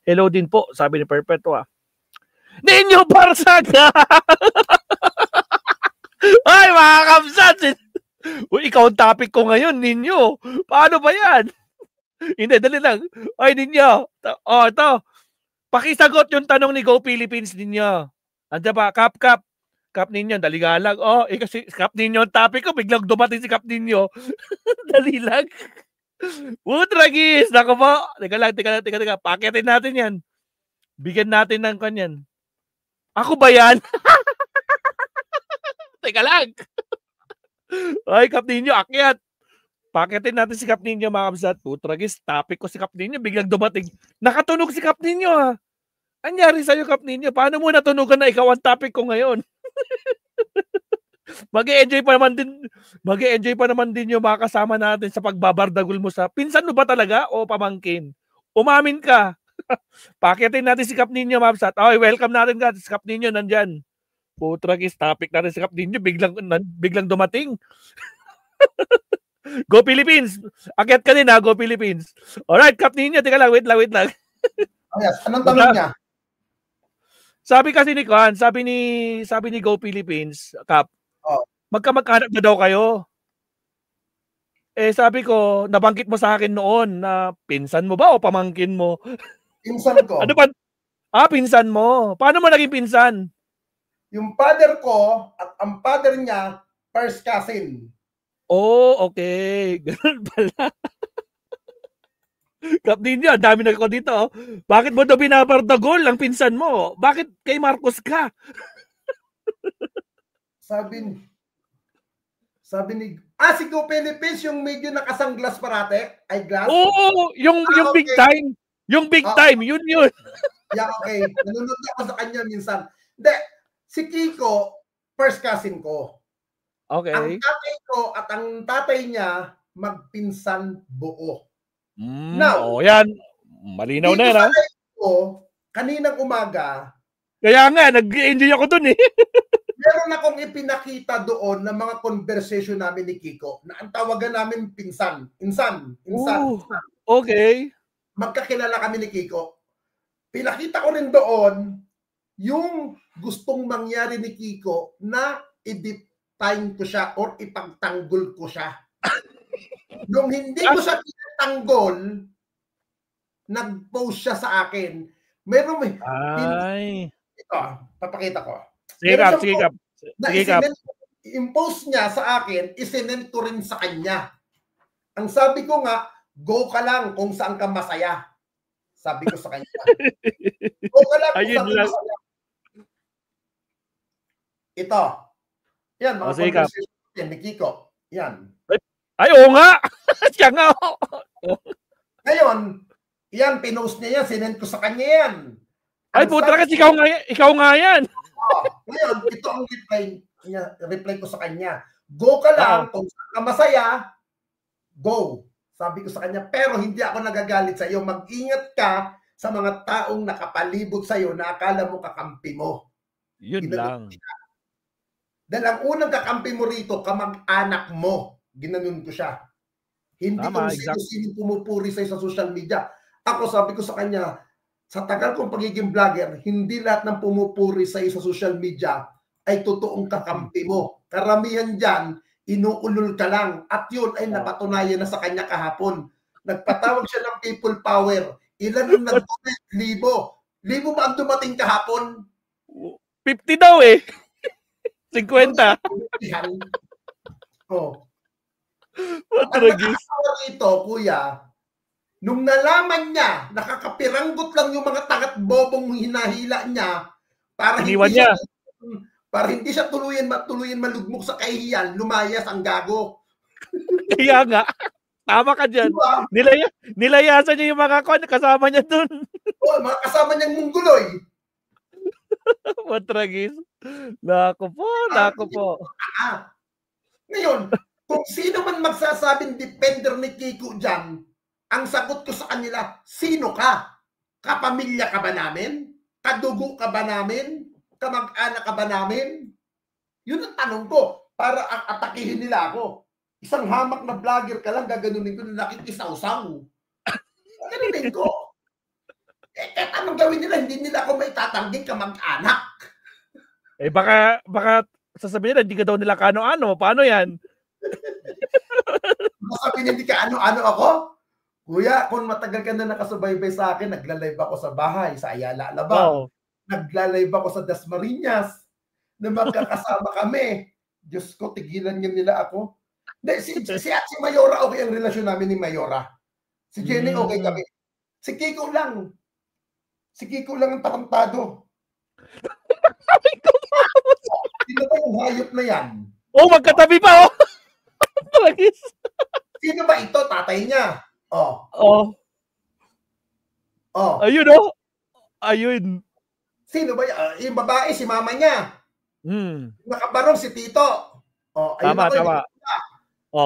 Hello din po, sabi ni Perpetua. Ninyo Barsaga! Ay, mga kamsat! Uy, ikaw ang topic ko ngayon, Ninyo. Paano ba yan? Hindi, dali lang. Ay, Ninyo. Oh, ito. Pakisagot yung tanong ni Go Philippines, Ninyo. Andiyan ba? Kap Ninyo, dali nga lang. Oh, kasi Kap Ninyo ang topic ko. Biglang dumating si Kap Ninyo. Dali lang. Utragis! Nako po. Teka lang. Pakitin natin yan. Bigyan natin ng kanyan. Ako ba yan? Teka lang. Ay, Kap Ninyo, akyat. Pakitin natin si Kap Ninyo, mga kamsat. Utragis, topic ko si Kap Ninyo. Biglang dumating. Nakatunog si Kap Ninyo, ha? Anyari sa'yo, Kap Ninyo? Paano mo natunugan na ikaw ang topic ko ngayon? Mag-e-enjoy pa naman din yung mga kasama natin sa pagbabardagul mo sa pinsan mo ba talaga o pamangkin? Umamin ka. Pakitin natin si Kap Ninyo, Mabsat. Okay, welcome natin ka. Si Kap Ninyo nandyan. Putragis, topic natin si Kap Ninyo. Biglang dumating. Go Philippines! Akyat ka din, ha? Go Philippines. Alright, Kap Ninyo. Teka lang, wait lang. Oh, yes. Anong tanong niya? Sabi kasi ni Kwan, sabi ni Go Philippines, Kap, magkamag-anak na daw kayo. Eh sabi ko, nabanggit mo sa akin noon na pinsan mo ba o pamangkin mo? Pinsan ko. Ano ba? Pinsan mo. Paano mo naging pinsan? Yung father ko at ang father niya, first cousin. Oh, okay. Ganun pala. Kap Ninyo, ang dami nagko dito. Bakit mo daw binabardagol ang pinsan mo? Bakit kay Marcos ka? Sabi ni si Go Philippines, yung medyo nakasanglas parate, eyeglass. Oo, yung okay. Big time. Yung big time, yun. Yeah, okay. Nanonood ako sa kanya minsan. Hindi, si Kiko, first cousin ko. Okay. Ang tatay ko at ang tatay niya, magpinsan buo. Now, yan. Malinaw na yan, ha? Ko, kaninang umaga, kaya nga, nag-enjoy ako dun, eh. meron akong ipinakita doon ng mga conversation namin ni Kiko na ang tawagan namin pinsan. Insan. Okay. Magkakilala kami ni Kiko. Pinakita ko rin doon yung gustong mangyari ni Kiko na i-define ko siya or ipagtanggol ko siya. Nung hindi ko siya pinatanggol, nag-post siya sa akin. Meron ito, papakita ko. Sige Kap. Yung post niya sa akin, isinend ko rin sa kanya. Ang sabi ko nga, go ka lang kung saan ka masaya. Sabi ko sa kanya. Go ka lang kung saan ka masaya. Ito. Yan, mga conversation yan ni Kiko. Yan. Ay, oo nga. Siya nga. Ngayon, yan, pinost niya yan, sinend ko sa kanya yan. Ay, putra kasi ikaw nga yan. Ngayon, ito ang reply ko sa kanya. Go ka lang, kung saan ka masaya, go. Sabi ko sa kanya, pero hindi ako nagagalit sa iyo. Mag-ingat ka sa mga taong nakapalibot sa iyo na akala mo kakampi mo. Yun lang. Dahil ang unang kakampi mo rito, kamag-anak mo. Ginanon ko siya. Hindi kung sino pumupuri sa social media. Ako, sabi ko sa kanya, sa tagal kong pagiging vlogger, hindi lahat ng pumupuri sa social media ay totoong kakampi mo. Karamihan dyan, inuulol ka lang. At yun ay napatunayan na sa kanya kahapon. Nagpatawag siya ng people power. Ilan ang nag-donate? Libo. Libo ba ang dumating kahapon? 50 daw eh. 50. Oh. Ang ito, kuya, nung nalaman niya, nakakapiranggot lang yung mga tangat bobong hinahila niya para hindi siya tuluyan malugmok sa kahihiyan, lumayas ang gago. Kaya nga, tama ka dyan. Diba? Nilayasan niya yung mga kasama niya dun. Mga kasama niyang mungguloy. Matragis. Nako po. Ngayon, kung sino man magsasabing defender ni Kiko dyan, ang sagot ko sa kanila, sino ka? Kapamilya ka ba namin? Kadugo ka ba namin? Kamag-anak ka ba namin? Yun ang tanong ko, para atakihin nila ako. Isang hamak na vlogger ka lang, gaganunin ko na nakikisaw-saw. Gaganunin ko. Ito anong gawin nila? Hindi nila ako maitatanggi kamag-anak. Baka sasabihin nila, hindi ka daw nila kano-ano. Paano yan? Sabi niya, hindi ka ano-ano ako? Kuya, kung matagal ka na nakasubaybay sa akin, nagla-live ako sa bahay, sa Ayala, Alabang. Nagla-live ako sa Dasmariñas, na magkakasama kami. Diyos ko, tigilan niyo nila ako. Si Mayora, okay ang relasyon namin ni Mayora. Si Jenny, okay kami. Si Kiko lang ang tarantado. Sino ba yung hayop na yan? Magkatabi pa, Sino ba ito? Tatay niya. Ayun, Ayun. Sino ba yan? Yung babae, si mama niya. Nakabarong si Tito. Tama.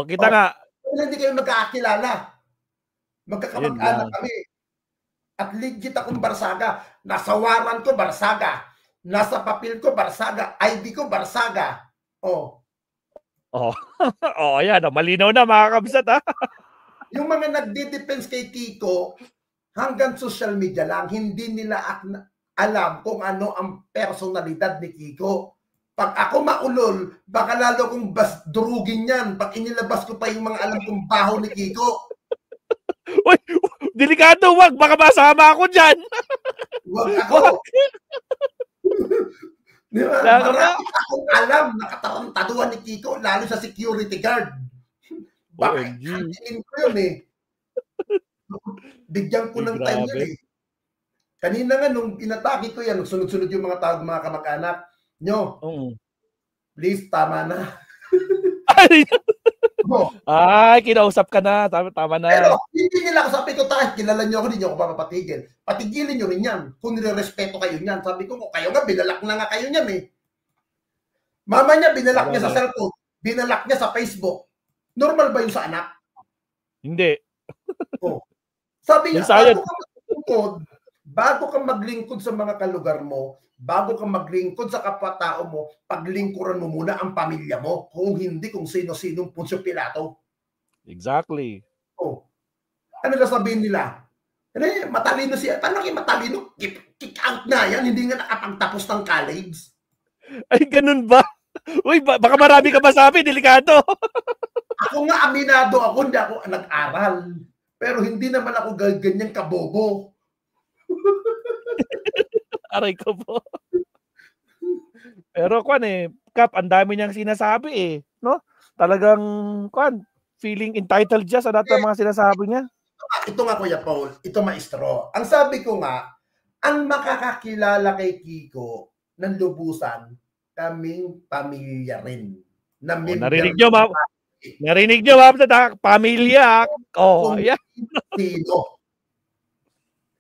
Kita nga. Hindi kayo magkakakilala. Magkakamag-anak kami. At legit akong Barsaga. Nasa waran ko, Barsaga. Nasa papel ko, Barsaga. ID ko, Barsaga. Ayan. Malinaw na, mga kabsat, ha? Yung mga nagde-defense kay Kiko, hanggang social media lang, hindi nila alam kung ano ang personalidad ni Kiko. Pag ako maulol, baka lalo kong durugin yan. Pag inilabas ko pa yung mga alam kong baho ni Kiko. Uy, delikado, wag. Baka masama ako dyan. Wag ako. Diba? Marami akong alam na katarantaduhan ni Kiko, lalo sa security guard. Baka tingin ko yun eh. Bigyan ko ng time yun eh. Kanina nga nung inatake ko yan, sunod-sunod yung mga tawag mga kamag-anak nyo. Please, tama na. Kinausap ka na. Tama na. Pero hindi nila ako, sabi ko, kilala nyo ako, hindi nyo ako papapatigil. Patigilin nyo rin yan. Kung nire-respeto kayo niyan. Sabi ko, kayo nga, binalak na nga kayo niyan eh. Mama niya, binalak niya sa cellphone. Binalak niya sa Facebook. Normal ba yun sa anak? Hindi. Sabi niya, bago ka maglingkod sa mga kalugar mo, bago ka maglingkod sa kapwa-tao mo, paglingkuran mo muna ang pamilya mo. Kung hindi, kung sino-sinong Poncio Pilato. Exactly. Ano na sabihin nila? Matalino siya. Paano kayo matalino? Kick out na yan. Hindi nga nakapagtapos ng college. Ay, ganun ba? Uy, baka marami ka masabi. Delikado. Ako nga, aminado ako. Hindi ako nag-aral. Pero hindi naman ako ganyan kabobo. Aray ko po. Pero Kap, ang dami niyang sinasabi no? Talagang feeling entitled siya sa lahat ng mga sinasabi niya. Ito nga, Kuya Paul, ito maestro. Ang sabi ko nga, ang makakakilala kay Kiko ng lubusan, kaming pamilya rin. Narinig nyo, pamilya. Ayan. Sino?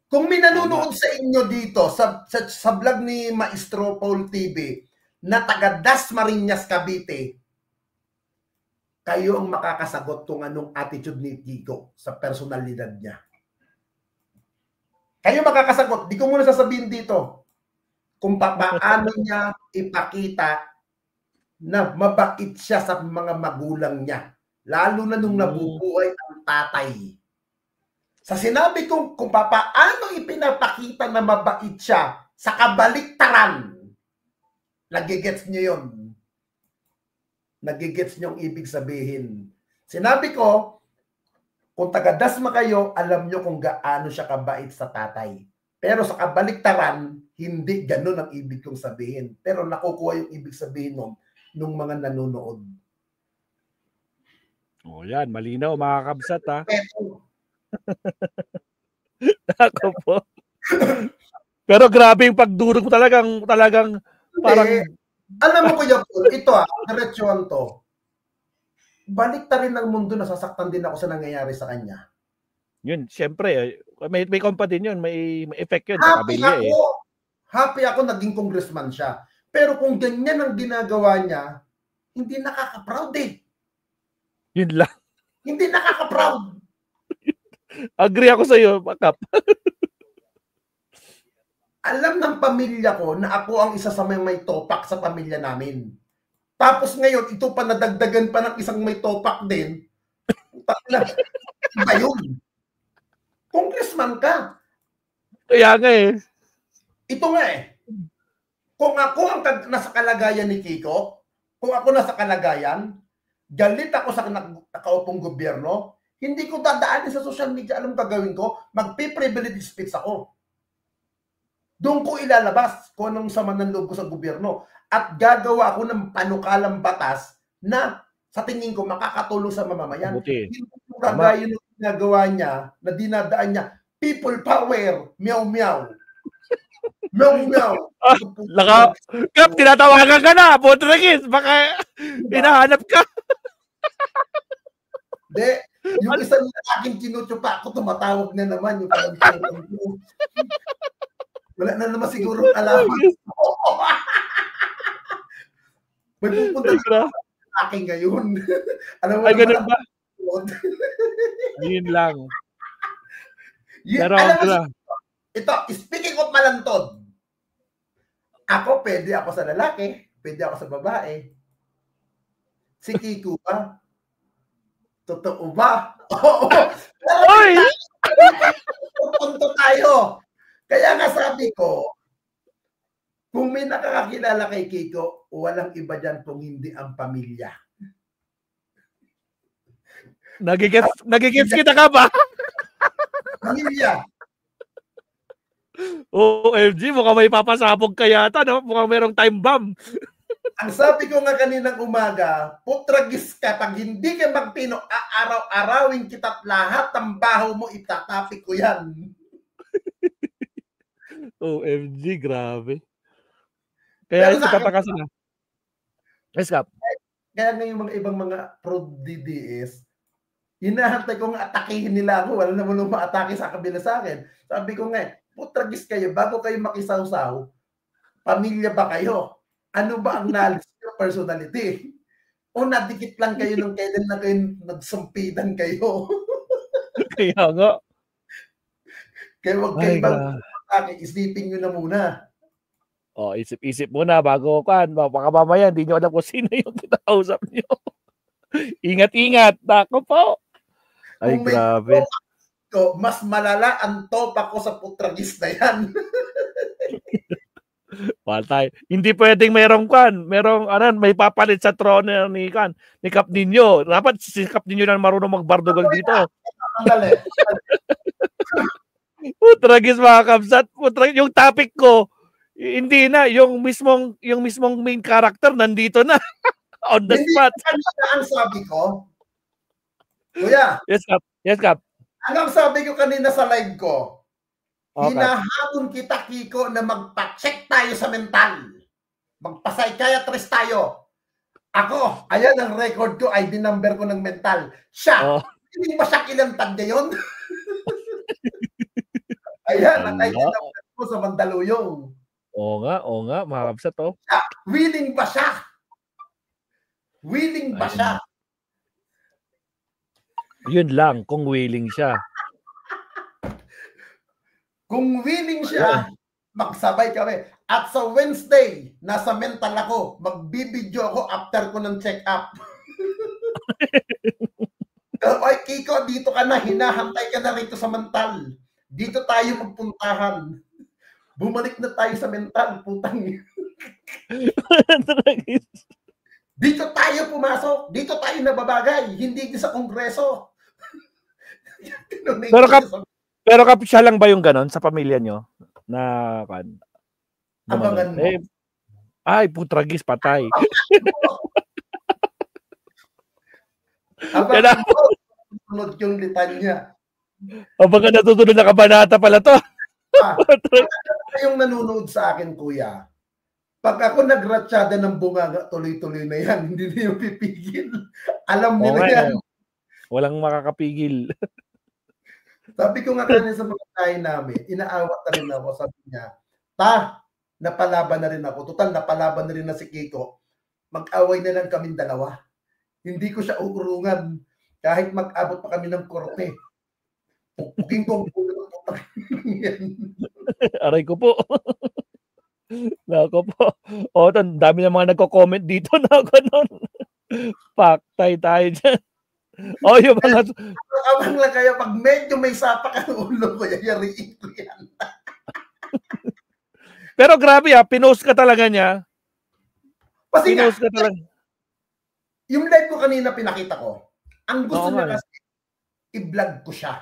Kung may nanonood sa inyo dito sa vlog ni Maestro Paul TV na taga Dasmariñas, Cavite, kayo ang makakasagot kung anong attitude ni Kiko sa personalidad niya. Kayo makakasagot. Di ko muna sasabihin dito kung paano niya ipakita na mabait siya sa mga magulang niya. Lalo na nung nabubuhay ang tatay. Sa sinabi kong kung paano ipinapakita na mabait siya sa kabaliktaran, nagigets niyo yun. Nagigets niyo ang ibig sabihin. Sinabi ko, kung taga-Dasma kayo, alam niyo kung gaano siya kabait sa tatay. Pero sa kabaliktaran, hindi ganun ang ibig kong sabihin. Pero nakukuha yung ibig sabihin nung mga nanonood. Yan. Malinaw, mga kabsat, ha? Ako po. Pero grabe yung pagdurog mo talagang parang... Alam mo, Kuya Paul, ito diretsuhan to. Balik ta rin ng mundo, nasasaktan din ako sa nangyayari sa kanya. Yun, syempre, may kompa din yun, may effect yun sa kabilya Happy ako naging congressman siya. Pero kung ganyan ang ginagawa niya, hindi nakaka-proud eh. Yun lang. Hindi nakaka-proud. Agree ako sa iyo, Kap. Alam ng pamilya ko na ako ang isa sa may topak sa pamilya namin. Tapos ngayon, ito pa nadagdagan pa ng isang may topak din. Iba yun. Congressman ka. Kaya nga eh. Ito nga eh. Kung ako ang nasa kalagayan ni Kiko, kung ako nasa kalagayan, galit ako sa nakaupong gobyerno, hindi ko dadaanin sa social media. Alam gagawin ko? Magpi-privilege speech ako. Doon ko ilalabas kung anong sama ng loob ko sa gobyerno. At gagawa ako ng panukalang batas na sa tingin ko makakatulong sa mamamayan. Hindi ko kagaya ng ginagawa niya, na dinadaan niya, people power, meow meow. Meow meow. Kap, tinatawagan ka na, Potragis. Baka hinahanap ka. Hindi. Yung isang aking kinutsupa ako, tumatawag na naman. Yung wala na naman siguro alaman. May pupunta sa akin ngayon. Alam mo ay, ganun ba? Ayun lang. Pero, ito, speaking of malantod, ako, pwede ako sa lalaki, pwede ako sa babae. Si Kiko ba? Totoo ba? Oo. Oy! Punto tayo. Kaya nga sabi ko, kung may nakakakilala kay Kiko, walang iba dyan kung hindi ang pamilya. Nagigets kita ka ba? Pamilya. OMG, mukhang may papasabog ka yata, no? Mukhang merong time bomb. Ang sabi ko nga kaninang umaga, putragis ka, pag hindi ka magpino, aaraw-arawin kita't lahat ng baho mo, itatapik ko yan. OMG, grabe. Kaya ito papakasin na. Yes, Kap. Kaya nga yung mga ibang mga pro-DDS, hinahantay ko nga atakihin nila ako, wala naman nung ma-atake sa kabila sa akin. Sabi ko nga, putragis kayo, bago kayo makisawsaw, pamilya ba kayo? Ano ba ang knowledge nyo, personality? O nadikit lang kayo nung kailan na kayo nagsumpitan kayo? Kaya nga. Kaya wag kayo bang isipin nyo na muna. O, isip-isip muna bago kan. Baka mamaya, hindi nyo alam kung sino yung kinausap nyo. Ingat-ingat. Nako po. Ay, grabe. Mas malala ang topa ko sa putragis na yan. Patay. Hindi pwedeng merong may papalit sa trono ni Kap Ninyo. Dapat si Kap Ninyo na marunong magbardugal dito. Putragis mga kapsat. Yung topic ko, hindi na. Yung mismong main character nandito na. On the spot. Hindi ang sabi ko. Kuya. Yes, Kap. Yes, Kap. Ang sabi ko kanina sa live ko, hinahamon kita, Kiko, na magpa-check tayo sa mental. Magpa-psychiatrist tayo. Ako, ayan ang record ko, ID number ko ng mental. Siya, hindi ba siya kilantad ngayon? Ayan, ang ID number ko sa Mandaluyong. Oo nga, mga kapsat, oh. Willing ba siya? Willing ba siya? Yun lang, kung willing siya. Kung willing siya, magsabay kami. At sa Wednesday, nasa mental ako, magbibideo ako after ko ng check-up. Oy, Kiko, dito ka na, hinahantay ka na rito sa mental. Dito tayo magpuntahan. Bumalik na tayo sa mental, putang. Dito tayo pumasok. Dito tayo nababagay. Hindi sa kongreso. Pero siya lang ba yung ganon sa pamilya nyo? Na abangan mo. Ay, putragis, patay. Abangan mo. Sunod yung litanya. Abangan natutunod na kabanata pala to. Yung nanonood sa akin, kuya, pag ako nagratsada ng bunga, tuloy-tuloy na yan. Hindi na yung pipigil. Alam nila yan. Walang makakapigil. Sabi ko nga kanina sa mga tayo namin, inaawat na rin ako. Sabi niya, napalaban na rin ako. Total, napalaban na rin na si Kiko. Mag-away na lang kaming dalawa. Hindi ko siya uurungan. Kahit mag-abot pa kami ng korte. Puking kong pulo. Aray ko po. Nako po. O, dami na mga nagko-comment dito na gano'n. Paktay tayo dyan. O, yung mga... Abang lang kayo, pag medyo may sapak ang ulo ko, yayariin ko yan. Pero grabe pinost ka talaga niya. Kasi Pinost ka talaga. Yung live ko kanina pinakita ko, ang gusto niya kasi i-vlog ko siya.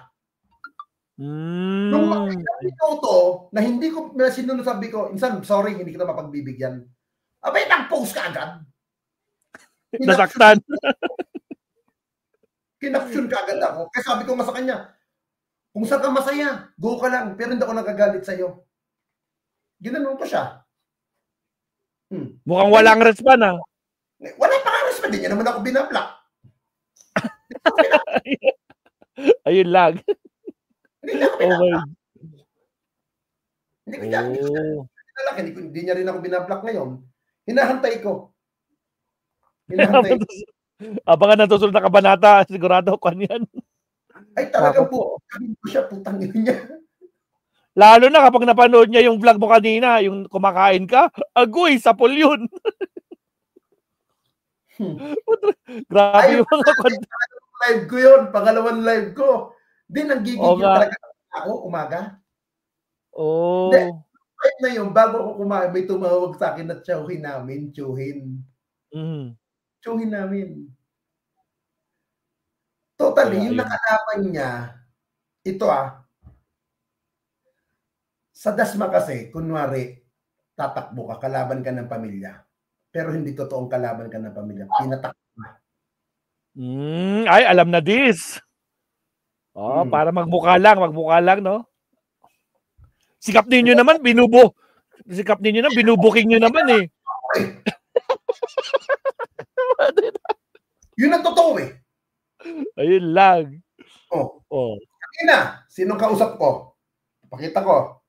Nung makita ko to, na hindi ko sinunod, sabi ko, insan, sorry, hindi kita mapagbibigyan. Abay, nag-post ka agad. Nasaktan. Kinapsyon ka agad ako. Kaya sabi ko nga sa kanya, kung saan ka masaya, go ka lang, pero hindi ako nagagalit sa'yo. Ginanon ko siya. Mukhang walang response Wala pa nga response. Hindi niya naman ako binablock. Ayun lang. Hindi niya ako binablock. Hindi niya rin ako binablock ngayon. Hinahantay ko. Abangan na susunod na kabanata. Sigurado ko yan. Ay, talagang po. Sabi ko siya, putang niya. Lalo na kapag napanood niya yung vlog mo kanina, yung kumakain ka, agoy, sapol yun. Grabe yung mga live ko yun, pangalawang live ko. Di, nanggigigil talaga ako umaga. Kahit na yun, bago ako kumain, may tumawag sa akin na tsuhin namin, tsuhin. Tsuhin namin. Totally, yung nakalaban niya, ito sa dasma kasi, kunwari, tatakbo ka, kalaban ka ng pamilya. Pero hindi totoong kalaban ka ng pamilya. Pinatakbo ka. Ay, alam na this. Para magmukha lang, no? Sikap ninyo naman, binubuking nyo naman eh. Yun ang totoo eh. Ayun lang. Kanina, sinong kausap ko? Pakita ko.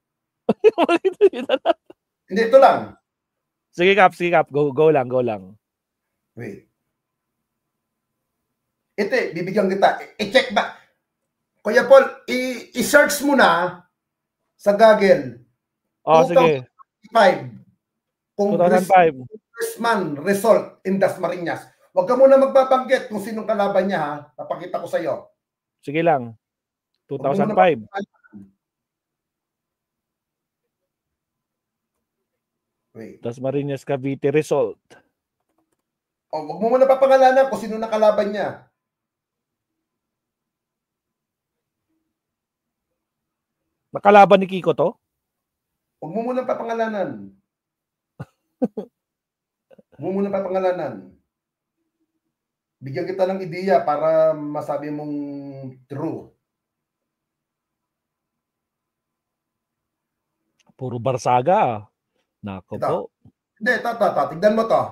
Hindi, ito lang. Sige Kap. Go lang. Wait. Ito bibigyan kita. I-check ba? Kuya Paul, i-search mo na sa Google. Sige. 2005. 2005. Congressman result in Dasmariñas. Huwag ka muna magbabanggit kung sinong kalaban niya, ha? Papakita ko sa iyo. Sige lang. 2005. Wait. Dasmariñas Cavite result. Huwag mo muna papangalanan kung sino nakalaban niya. Nakalaban ni Kiko to? Huwag mo muna papangalanan. Bigyan kita ng ideya para masabi mong true. Puro Barsaga. Nako po. Hindi, tignan mo to.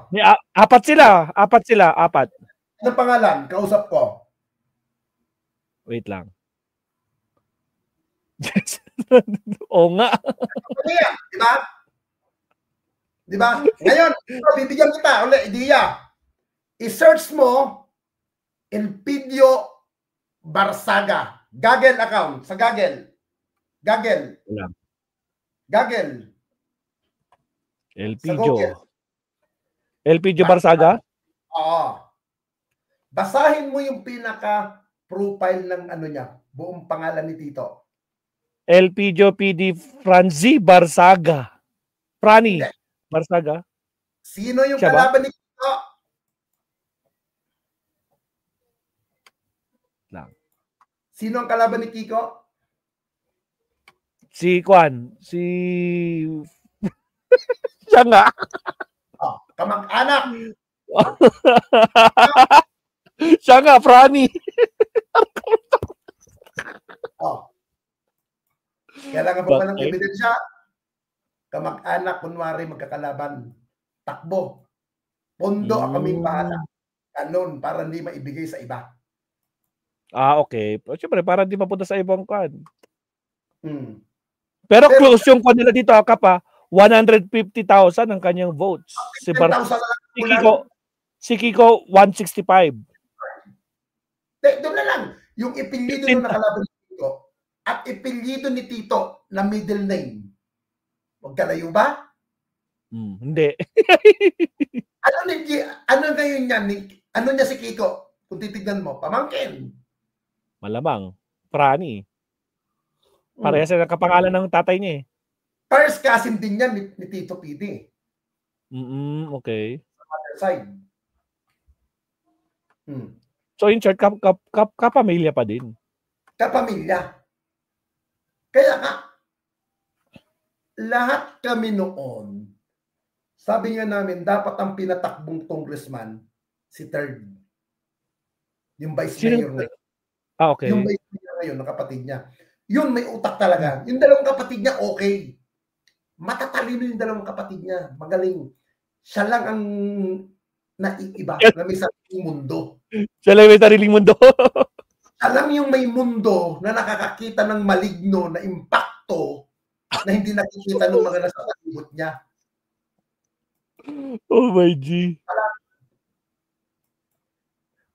Apat sila. Anong pangalan? Kausap ko. Wait lang. Oo nga. Diba? Ngayon, bibigyan kita ulit ideya. I-search mo Elpidio Barsaga. Google account. Sa Google. Elpidio Barsaga? Oo. Basahin mo yung pinaka-profile ng niya. Buong pangalan ni Tito. Elpidio PD Franzi Barsaga. Prani Barsaga. Sino yung kalaban ni Kiko? Sino ang kalaban ni Kiko? Si Kwan. Siya nga. Kamag-anak. Siya nga, Prani. Kailangan pa ng ebidensya. Kamag-anak, kunwari magkakalaban. Takbo. Pondo ang kaming bahala. Kanon, para hindi maibigay sa iba. Okay. Siyempre, para hindi mapunta sa ibang kan. Pero close yung kanila dito, Kap, 150,000 ang kanyang votes. Si Kiko 165. Doon na lang. Yung ipilido na nakalaban ni Tito at ipilido ni Tito na middle name. Huwag kalayo ba? Hindi. Ano ngayon yan? Ano niya si Kiko? Kung titignan mo, pamangkin. Malamang. Prani. Parehas na kapangalan ng tatay niya eh. First cousin din yan ni Tito PD. Okay. Sa mother side. So in short, kapamilya pa din. Kapamilya. Kaya nga, lahat kami noon, sabi nga namin, dapat ang pinatakbong congressman, si Third. Yung vice mayor ngayon. Okay. Yung vice mayor ngayon, ng kapatid niya. Yun, may utak talaga. Yung dalawang kapatid niya, okay. Matatalino yung dalawang kapatid niya. Magaling. Siya lang ang naiiba na may sariling mundo. Siya lang may sariling mundo. Siya lang yung may mundo na nakakakita ng maligno na impacto na hindi nakikita ng mga nasa palibot niya. Oh my G.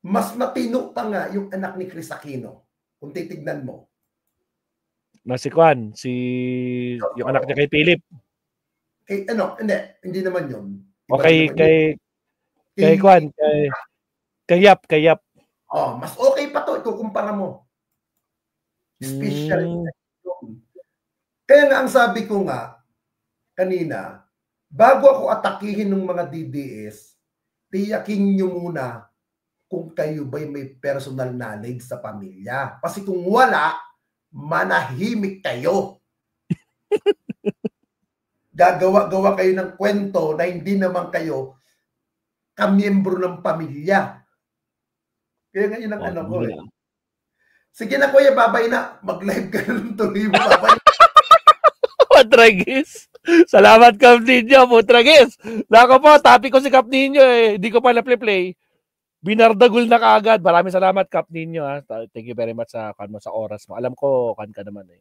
Mas matino pa nga yung anak ni Chris Aquino. Kung titignan mo. Si Juan, yung anak niya kay Philip. Hindi naman yun. Okay, kay Juan, kay Yap. Mas okay pa to, ikukumpara mo. Special. Kaya nga ang sabi ko nga kanina, bago ako atakihin ng mga DDS, tiyakin nyo muna kung kayo ba'y may personal knowledge sa pamilya. Kasi kung wala, manahimik kayo. Gagawa-gawa kayo ng kwento na hindi naman kayo kamiyembro ng pamilya. Kaya nga yun ang ano ko eh. Sige na kuya, babay na. Mag-live ka na ng tuloy mo, babay. Putragis. Salamat, Cap Ninyo, Putragis. Nako po, topic ko si Cap Ninyo eh. Hindi ko pa na-play. Binardagul na kaagad. Maraming salamat, Cap Ninyo. Thank you very much sa oras mo. Alam ko, ka naman eh.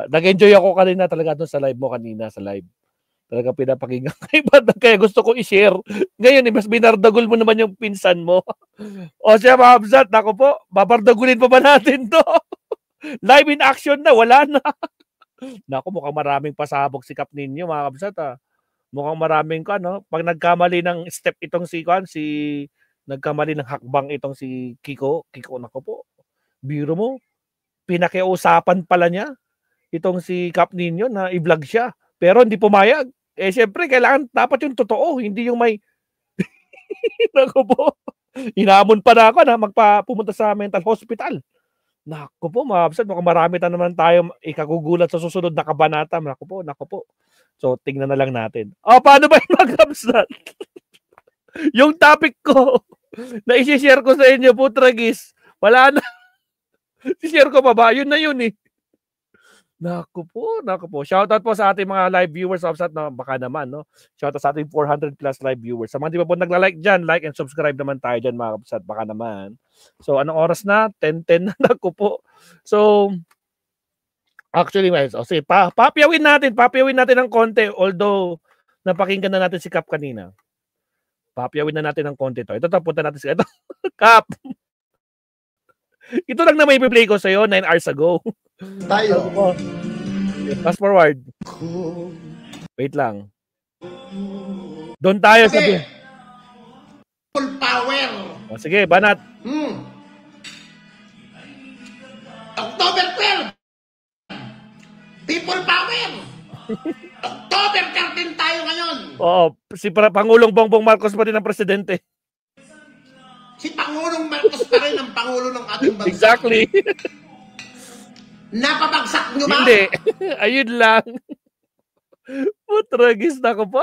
Nag-enjoy ako kanina talaga doon sa live mo kanina, sa live. Talaga pinapakinggan kaya gusto ko i-share. Ngayon, mas binardagul mo naman yung pinsan mo. O siya, Mahabzat, nako po, babardagulin pa ba natin to? Live in action na, wala na. Nako, mukhang maraming pasabog si Cap Ninyo, mga Kabzat. Mukhang maraming pag nagkamali ng step itong nagkamali ng hakbang itong si Kiko, nako po, biro mo, pinakiusapan pala niya itong si Cap Ninyo na i-vlog siya. Pero hindi pumayag. Syempre, dapat yung totoo, hindi yung may nako po. Inaamon pa na ako na pumunta sa mental hospital. Nako po, Mabsat, mukhang marami na naman tayo ikagugulat sa susunod na kabanata. Nako po. So, tingnan na lang natin. Paano ba yung Mabsat? Yung topic ko na isi-share ko sa inyo, Putragis, wala na. I-share ko pa ba? Yun na yun eh. Naku po. Shoutout po sa ating mga live viewers, Mabsat, na baka naman, no? Shoutout sa ating 400 plus live viewers. Sa mga di pa po nagla-like dyan, like and subscribe naman tayo dyan, mga Mabsat, baka naman. So, anong oras na? 10:10 na. Naku po. So, actually, sige, papiyawin natin ng konti, although napakinggan na natin si Cap kanina. Papiyawin na natin ng konti to. Ito, punta natin si Cap. Ito lang na may play ko sa'yo 9 hours ago. Tayo. Fast forward. Wait lang. Doon tayo sa full power. Sige, banat. October 12. People power. October 13 tayo ngayon. Oo, si Pangulong Bongbong Marcos pa rin ang presidente. Si Pangulong Marcos pa rin ang Pangulo ng ating bansa. Exactly. Napabagsak nyo ba? Hindi. Ayun lang. Putragis na ko po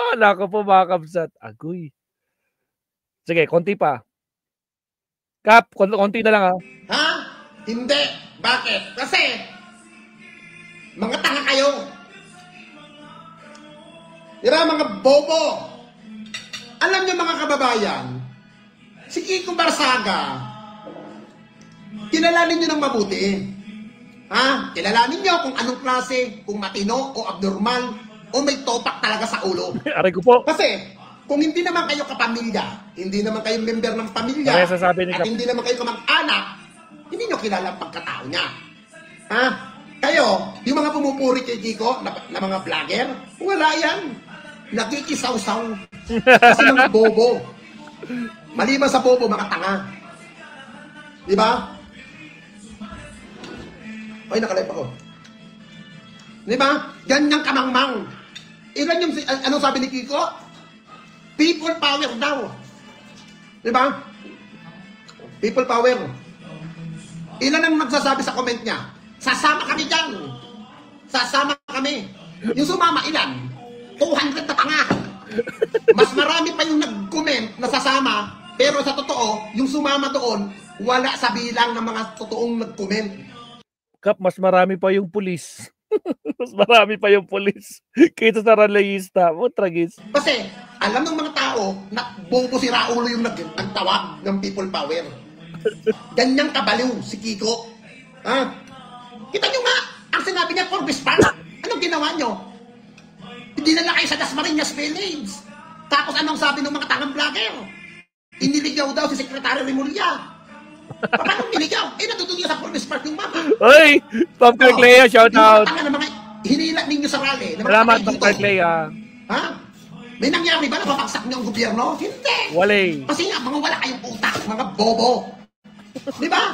mga Kabsat. Agoy. Sige, konti pa. Cap, konti na lang ha. Ha? Hindi. Bakit? Kasi mga tanga kayo. Diba mga bobo? Alam nyo mga kababayan, si Kiko Barsaga, kilalanin nyo ng mabuti. Ha? Kilalanin nyo kung anong klase, kung matino o abnormal o may topak talaga sa ulo. Aray ko po. Kasi kung hindi naman kayo kapamilya, hindi naman kayo member ng pamilya, at hindi naman kayo kamag-anak, hindi nyo kilala ang pagkatao niya. Ha? Kayo, yung mga pumupuri kay Kiko na mga vlogger, wala yan. Nakikisaw-saw. Kasi mga bobo. Maliban sa bobo, mga tanga. Diba? Ay, nakalive ako. Di ba? Ganyang kamangmang. Ilan yung, anong sabi ni Kiko? People power daw. Di ba? People power. Ilan ang nagsasabi sa comment niya? Sasama kami dyan. Sasama kami. Yung sumama, ilan? 200 na tanga. Mas marami pa yung nag-comment na sasama, pero sa totoo, yung sumama doon, wala sa bilang ng mga totoong nag-comment. Kap, mas marami pa yung pulis. Mas marami pa yung pulis kaysa sa rallyista. Tragis. Kasi, alam ng mga tao na bobo si Raulo yung nagtawag ng people power. Ganyang kabaliw si Kiko. Ha? Kita nyo nga, ang sinabi niya, Forbes Park. Anong ginawa nyo? Hindi na kayo sa Dasmariñas Village. Tapos anong sabi ng mga tangang vlogger? Iniligaw daw si Secretary Remulla. Paano niligaw? Natutun niyo sa Forbes Park yung mama. Oy! Tom Clea, shout out. Yung mga hinila ninyo sa rally. Salamat, Tom Clea. Ha? May nangyari ba na mapagsak niyo ang gobyerno? Hindi. Walay. Kasi nga, mga wala kayong utak, mga bobo. Di ba?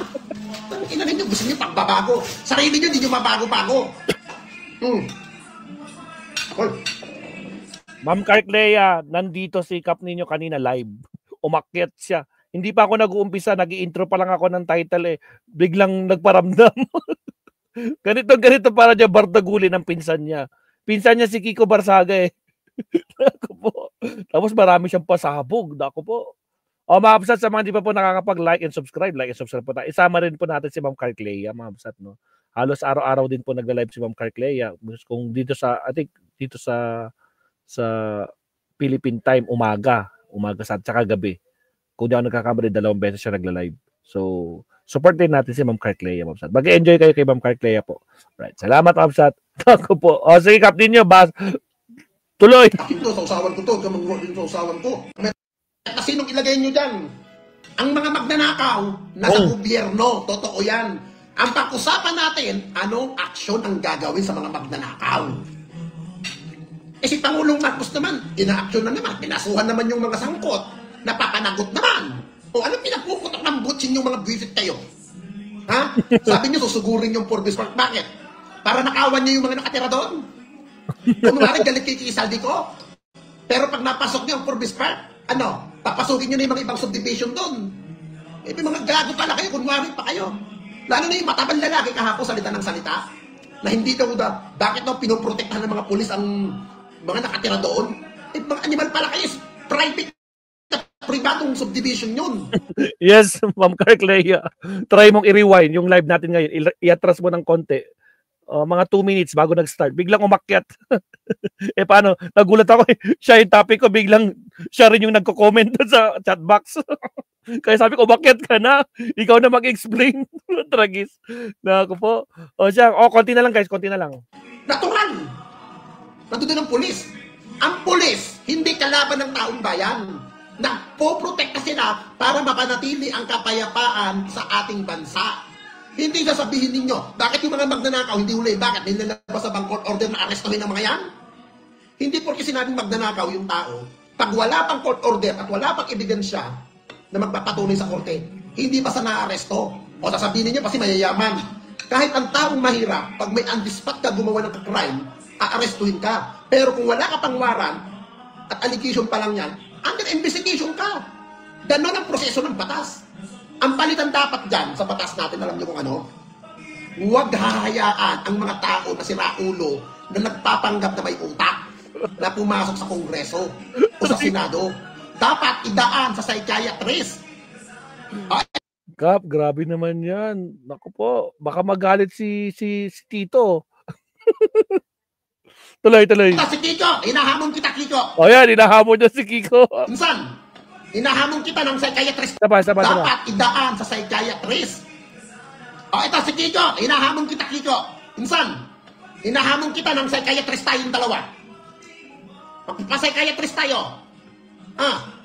Ina ninyo, gusto niyo pagbabago. Sarili niyo, hindi niyo mabago-bago. Hoy. Ma'am Clea, nandito si Kap ninyo kanina live. Umakyat siya. Hindi pa ako nag-uumpisa, nag-i-intro pa lang ako ng title eh. Biglang nagparamdam. ganito para niya bardaguli ng pinsan niya. Pinsan niya si Kiko Barsaga eh. Ako po. Tapos marami siyang pasabog. Ako po. O mga absat, sa mga hindi pa po nakakapag-like and subscribe, po tayo. Isama rin po natin si Ma'am Clea, mga absat, no? Halos araw-araw din po nagla-live si Ma'am Clea. Kung dito sa, I think, dito sa Philippine time, umaga sa tsaka gabi. Kung di ako nagkakamali, 2 beses siya nagla-live. So, support din natin si Ma'am Clea, Ma'am Sat. Mag-enjoy kayo kay Ma'am Clea po. Right. Salamat, Ma'am Sat. Ako po. O, sige, Kap ninyo. Tuloy. Ito, sa usawan ko to. Kamang din sa usawan ko. Kasi nung ilagay nyo dyan, ang mga magnanakaw, nasa gobyerno. Totoo yan. Ang pag-usapan natin, anong aksyon ang gagawin sa mga magnanakaw? Si Pangulong Marcos naman, ina-aksyon na naman. Pinasuhan naman yung mga sangkot. Napapanagot naman. O ano pinagpuputok ng butsin yung mga visit kayo? Ha? Sabi niyo, susugurin yung Forbes Park. Bakit? Para nakawan niyo yung mga nakatira doon? Kunwari, galit kay Saldi ko. Pero pag napasok niyo ang Forbes Park, papasukin niyo na yung mga ibang subdivision doon. May mga gago pala kayo, kunwari pa kayo. Lalo na yung matabang lalaki kahapon salita ng salita. Na hindi daw bakit daw pinoprotektahan ng mga pulis ang mga nakatira doon? Mga animal pala kayo, private pribadong subdivision yun. Yes, Ma'am Clea. Try mong i-rewind yung live natin ngayon. I-atras mo ng konti. Mga 2 minutes bago nag-start. Biglang umakyat. Paano? Nagulat ako. Siya yung topic ko. Biglang siya rin yung nagko-comment sa chat box. Kaya sabi ko, umakyat ka na. Ikaw na mag-explain. Tragis. Na ako po. Siya. Konti na lang guys. Konti na lang. Natural. Nandun ang pulis. Ang pulis, hindi kalaban ng taong bayan. Nagpoprotekta sila para mapanatili ang kapayapaan sa ating bansa. Hindi sasabihin ninyo, bakit yung mga magnanakaw hindi huli? Bakit? Nilalabas sa bang court order na arestuhin ang mga yan? Hindi porke sinabing magnanakaw yung tao, pag wala pang court order at wala pang ebidensya na magpapatunay sa korte, hindi pa sa naaresto. O sasabihin ninyo kasi mayayaman. Kahit ang taong mahirap, pag may on-the-spot ka gumawa ng crime, aarestuhin ka. Pero kung wala ka pang waran at allegation pa lang yan, under investigation ka. Ganon ang proseso ng batas. Ang palitan dapat dyan sa batas natin, alam niyo kung ano? Huwag hahayaan ang mga tao na siraulo na nagpapanggap na may utak na pumasok sa Kongreso o sa Senado. Dapat idaan sa psychiatrist. Kap, grabe naman yan. Naku po, baka magalit si Tito. Tuloy. Si Kiko, hinahamon kita, Kiko. Yan, hinahamon niya si Kiko. Minsan, hinahamon kita ng psychiatrist. Dapat idaan sa psychiatrist. Ito si Kiko, hinahamon kita, Kiko. Minsan, hinahamon kita ng psychiatrist tayong dalawa. Magpa-psychiatrist tayo.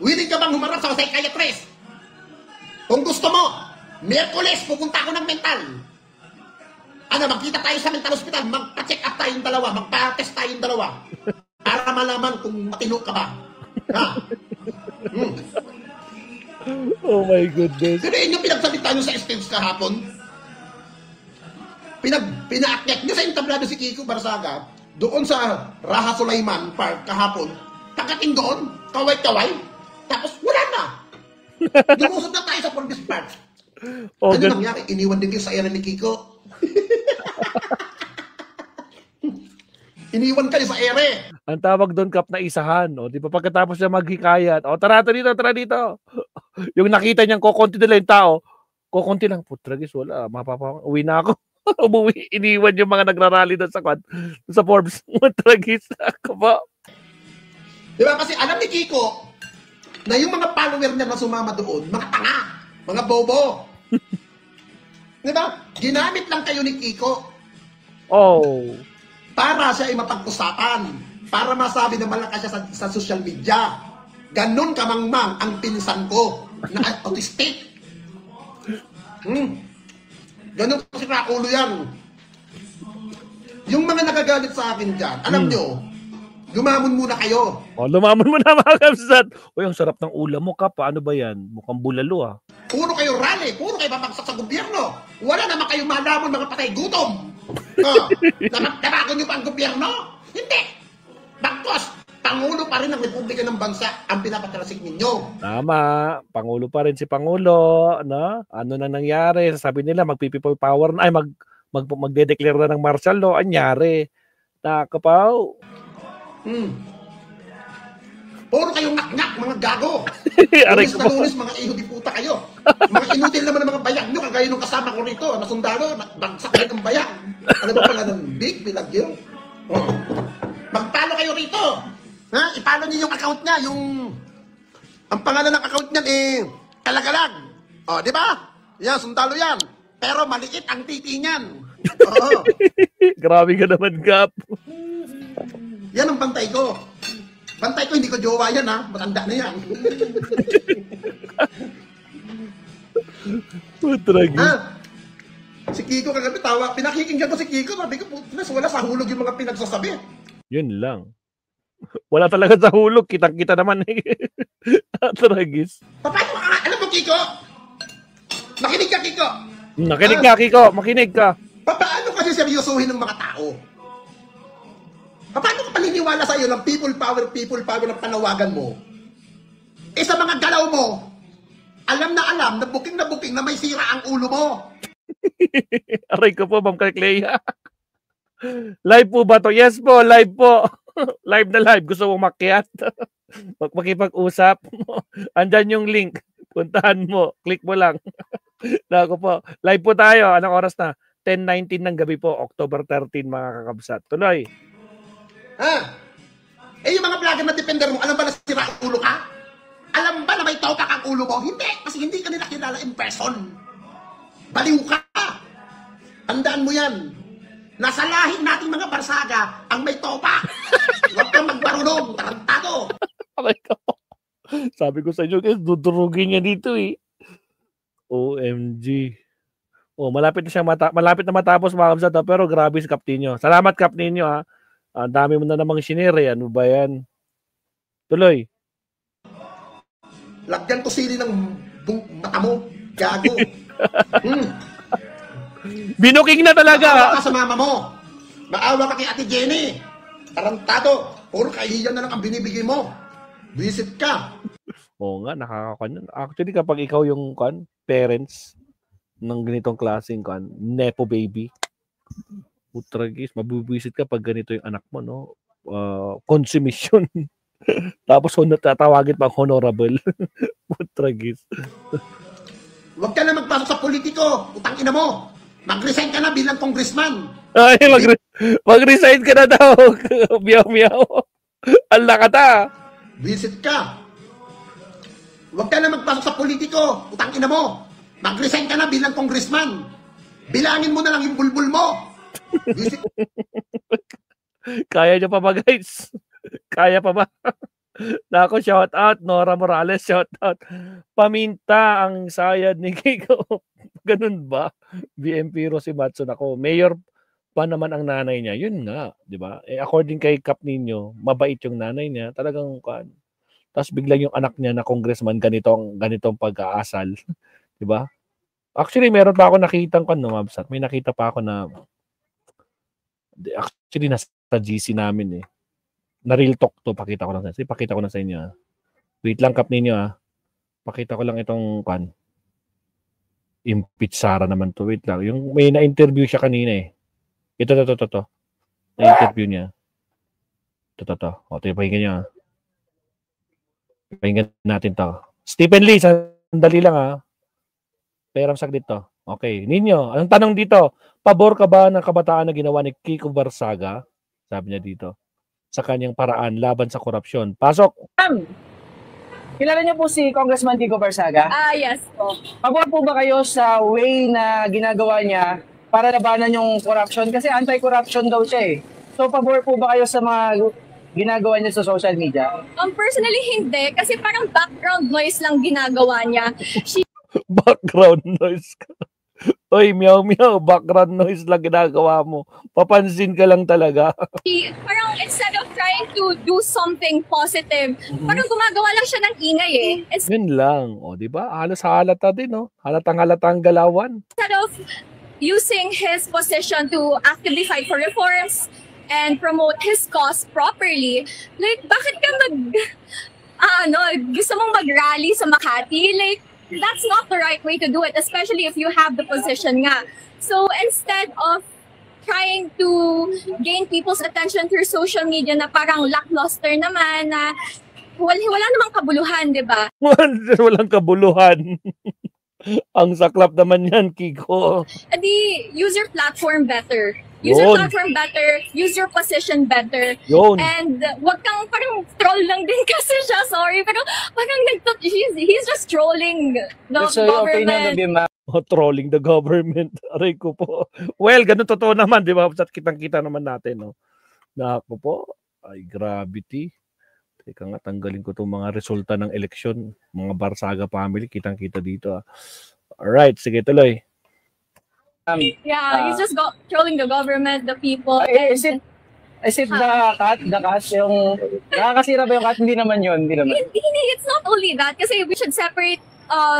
Willing ka bang humarap sa psychiatrist? Kung gusto mo, Miyerkules, pupunta ako ng mental. Magkita tayo sa mental hospital, magpa-check up tayong dalawa, magpa-test tayong dalawa. Para malaman kung matino ka ba. Oh my goodness. Pero yung pinagsalita nyo sa stage kahapon, pinaakyat niyo sa entablado si Kiko Barsaga doon sa Raha Sulaiman Park kahapon. Pagdating doon, kaway-kaway, tapos wala na. Lumusot na tayo sa Forbes Park. Ano nangyari? Iniwan din kayo sa ere ni Kiko. Iniwan kayo sa ere. Ang tawag doon, Kap, na isahan. O, di ba pagkatapos niya maghikayat, o tara dito. Yung nakita niyang kukunti nila yung tao, kukunti lang, putragis, wala, uwi na ako. Umuwi, iniwan yung mga nagrarally doon sa Forbes. Putragis, ako ba? Di ba? Kasi alam ni Kiko na yung mga follower niya na sumama doon, mga tanga, mga bobo. Di ba? Ginamit lang kayo ni Kiko. Oh. Para siya ay mapag-usapan. Para masabi na malakas siya sa social media. Ganon kamangmang ang pinsan ko na autistic. Ganon kasi kakulo yan. Yung mga nagagalit sa akin dyan, alam nyo, lumamon muna kayo. O, lumamon muna mga kapsat. Uy, ang sarap ng ulam mo, Kap. Ano ba yan? Mukhang bulalo, ah. Puro kayo rally, puro kayo babagsak sa gobyerno. Wala naman kayo malamon mga patay gutom. Tabago nyo pa ang gobyerno? Hindi. Bagtos, Pangulo pa rin ng Republika ng Bansa ang pinapatrasik ninyo. Tama. Pangulo pa rin si Pangulo. No? Ano na nangyari? Sabi nila, mag-people power na. Ay, magde-declare na ng martial law. Anyari. Nakapaw. Puro kayong ngak-ngak, mga gago. Lunis na lunis, mga iho di puta kayo. Mga inutil naman ng mga bayag nyo, kagaya nung kasama ko rito, na sundalo, bagsak kayo ng bayag. Ano ba pala ng big bilagyo? Magpalo kayo rito. Ha? Ipalo niyo yung account niya, ang pangalan ng account niyan Kalagalag. O, di ba? Yan, sundalo yan. Pero maliit ang titi niyan. Oo. Grabe ka naman, Kap. Yan ang bantay ko. Bantay ko, hindi ko jowa yan, ha? Matanda na yan. Putragi. Si Kiko kagabi tawa. Pinakikinggan ko si Kiko. Sabi ko, putras, wala sa hulog yung mga pinagsasabi. Yun lang. Wala talaga sa hulog. Kitang-kita naman. Tragis. Paano ka? Alam mo, Kiko? Makinig ka, Kiko. Makinig ka, Kiko. Makinig ka. Paano kasi seryosohin ng mga tao? Paano ka paniniwala sa iyo ng people power ng panawagan mo? Sa mga galaw mo, alam na booking na may sira ang ulo mo. Aray ko po, Ma'am Clea. Live po ba to? Yes po, live po. Live na live. Gusto mo makiat? Makipag-usap? Andyan yung link. Puntahan mo. Click mo lang. Nako po. Live po tayo. Anong oras na? 10:19 ng gabi po. October 13, mga kakabsat. Tuloy. Yung mga vlogger na defender mo, alam ba na sira ang ulo ka? Alam ba na may topak ang ulo mo? Hindi, kasi hindi ka nila kilala in person. Baliw ka! Tandaan mo yan. Nasa lahi nating mga Barsaga ang may topak. Huwag kang magbarulong, tarantado. Sabi ko sa inyo, guys, dudurugin niya dito eh. OMG. Oh, malapit na matapos mga kabsat, pero grabe si Kap Ninyo. Salamat, Kap Ninyo, ha. Ang dami mo na namang sinire. Ano ba yan? Tuloy. Lagyan ko sili ng mata mo. Gago. Binuking na talaga. Maawa ka sa mama mo. Maawa ka kay Ate Jenny. Tarantado. Puro kahiyan na lang ang binibigay mo. Visit ka. Oo nga, nakakakanyan. Actually, kapag ikaw yung parents ng ganitong klaseng nepo baby, utragis, mabubwisit ka pag ganito yung anak mo, no? Consummation. Tapos tatawagin pang honorable. Utragis. Huwag ka na magpasok sa politiko. Utang ina mo. Mag-resign ka na bilang congressman. Ay, mag-resign ka na daw. Miyaw. Ala ka ta. Visit ka. Huwag ka na magpasok sa politiko. Utang ina mo. Mag-resign ka na bilang congressman. Bilangin mo na lang yung bulbul mo. Kaya nyo pa ba, guys? Kaya pa ba? Nako, shout out. Nora Morales, shout out. Paminta ang sayad ni Kiko. Ganun ba? BMP Rosie Matson ako. Mayor pa naman ang nanay niya. Yun nga, di ba? According kay Kap Ninyo, mabait yung nanay niya. Talagang tapos biglang yung anak niya na congressman ganitong pag-aasal. Di ba? Actually, meron pa ako nakitang May nakita pa ako na Actually, nasa GC namin eh. Na real talk to, pakita ko lang sa inyo. Pakita ko na sa inyo. Wait lang, Kap ninyo ah. Pakita ko lang itong impeach Sara naman to. Wait lang. Yung may na-interview siya kanina eh. Ito. Na-interview niya. Ito. O, pakinggan niyo ah. Pakinggan natin to. Stephen Lee, sandali lang ah. Pero saglit to. Okay. Ninyo, anong tanong dito? Pabor ka ba ng kabataan na ginawa ni Kiko Barsaga? Sabi niya dito. Sa kanyang paraan laban sa korupsyon. Pasok! Kilala niyo po si Congressman Kiko Barsaga? Yes po. Pabor po ba kayo sa way na ginagawa niya para labanan yung corruption? Kasi anti-corruption daw siya eh. So pabor po ba kayo sa mga ginagawa niya sa social media? Personally, hindi. Kasi parang background noise lang ginagawa niya. Background noise ka. Oy, meow, background noise lang ginagawa mo. Papansin ka lang talaga. Parang instead of trying to do something positive, parang gumagawa lang siya ng ingay eh. Yun lang. O, di ba? Halos halata din, no? Halatang galawan. Instead of using his position to actively fight for reforms and promote his cause properly, like, bakit ka gusto mong mag-rally sa Makati? Like, that's not the right way to do it, especially if you have the position nga. So instead of trying to gain people's attention through social media na parang lackluster naman, na wala namang kabuluhan, di ba? Walang kabuluhan. Ang saklap naman yan, Kiko. Adi, use your platform better. Use your platform better, use your position better. Yun. And wag kang parang troll lang din kasi siya, sorry. Pero parang he's just trolling the government. Trolling the government. Aray ko po. Well, ganun totoo naman, di ba? Kitang-kita naman natin, no? Naku po. Ay, gravity. Teka nga, tanggalin ko itong mga resulta ng eleksyon. Mga Barsaga family, kitang-kita dito. Alright, sige, tuloy. He's just trolling the government, the people. Is it the cat? Yung nakakasira ba yung cat? Hindi naman yun. It's not only that. Kasi we should separate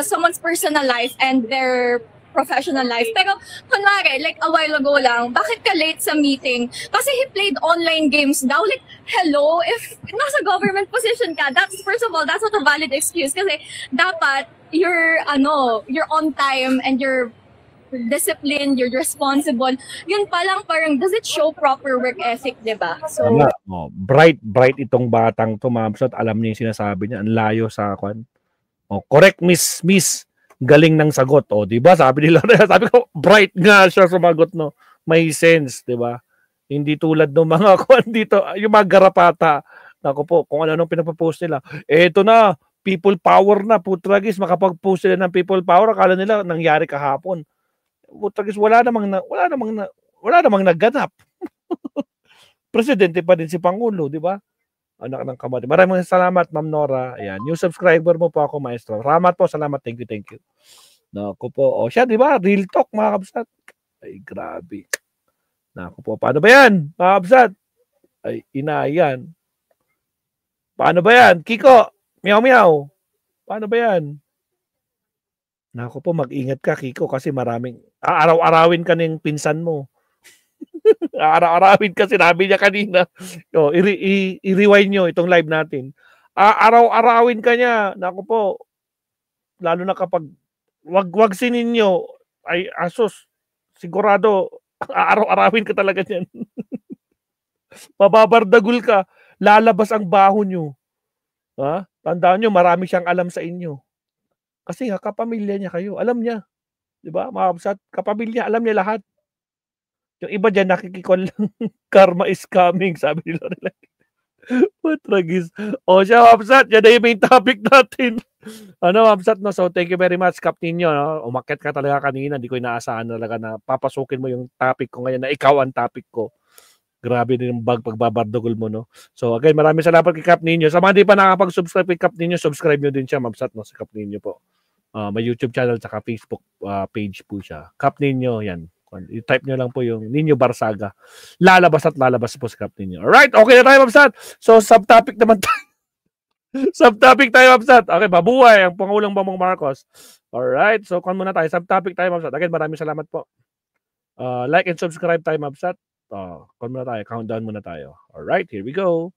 someone's personal life and their professional life. Pero, kunwari, like a while ago lang, bakit ka late sa meeting? Kasi he played online games daw. Like, hello? If nasa government position ka, first of all, that's not a valid excuse. Kasi dapat, you're on time and you're disciplined, you're responsible. Yun pa lang parang, does it show proper work ethic, diba? So, bright itong batang to, ma'am. So, alam niya yung sinasabi niya. Ang layo sa kwan. Correct, miss. Galing ng sagot. Diba? Sabi nila, sabi ko, bright nga siya sumagot, no? May sense, diba? Hindi tulad ng mga kwan dito, yung mga garapata. Naku po, kung ano pinapopost nila. Eto na, people power na. Putragis, makapag-post sila ng people power. Akala nila, nangyari kahapon. Putragis, wala namang nagganap. Presidente pa din si Pangulo, di ba? Anak ng kamati. Maraming salamat, Ma'am Nora. Ayan, new subscriber mo po ako, maestro. Salamat po, salamat. Thank you. Naku po. Siya, di ba? Real talk, mga kabsat. Ay, grabe. Naku po. Paano ba yan, mga kabsat? Ay, inayan. Paano ba yan? Kiko, meow. Paano ba yan? Naku po, mag-ingat ka, Kiko, kasi maraming araw-arawin ka ng pinsan mo. Araw-arawin ka, sinabi niya kanina. I-rewind nyo itong live natin. Araw-arawin ka niya. Naku po, lalo na kapag wag sinin nyo, ay asos, sigurado, araw-arawin ka talaga niyan. Mababardagul ka, lalabas ang baho nyo. Tandaan nyo, marami siyang alam sa inyo. Kasi kapamilya niya kayo. Alam niya. Diba? Mga kabsat, kapamilya, alam niya lahat. Yung iba dyan, nakikikon lang. Karma is coming, sabi nila. Matragis. Siya, kabsat, yan na yung main topic natin. Kabsat, no? So, thank you very much, Captain nyo. No? Umakyat ka talaga kanina. Hindi ko inaasahan talaga na papasukin mo yung topic ko ngayon na ikaw ang topic ko. Grabe din yung pagbabardugol mo, no? So, again, maraming salamat kay Cap Ninyo. Sa mga di pa nakapag-subscribe kay Cap Ninyo, subscribe nyo din siya, mabsat, no? Sa Cap Ninyo po. May YouTube channel tsaka Facebook page po siya. Cap Ninyo, yan. I-type nyo lang po yung Ninyo Barsaga. Lalabas po sa Cap Ninyo. Alright, okay na tayo, mabsat. So, subtopic naman tayo. Subtopic tayo, mabsat. Okay, mabuhay ang Pangulong Bongbong Marcos. Alright, so, muna tayo. Subtopic tayo, mabsat. Again, maraming salamat po. Like and subscribe tayo, mabsat. Countdown muna tayo. Alright, here we go.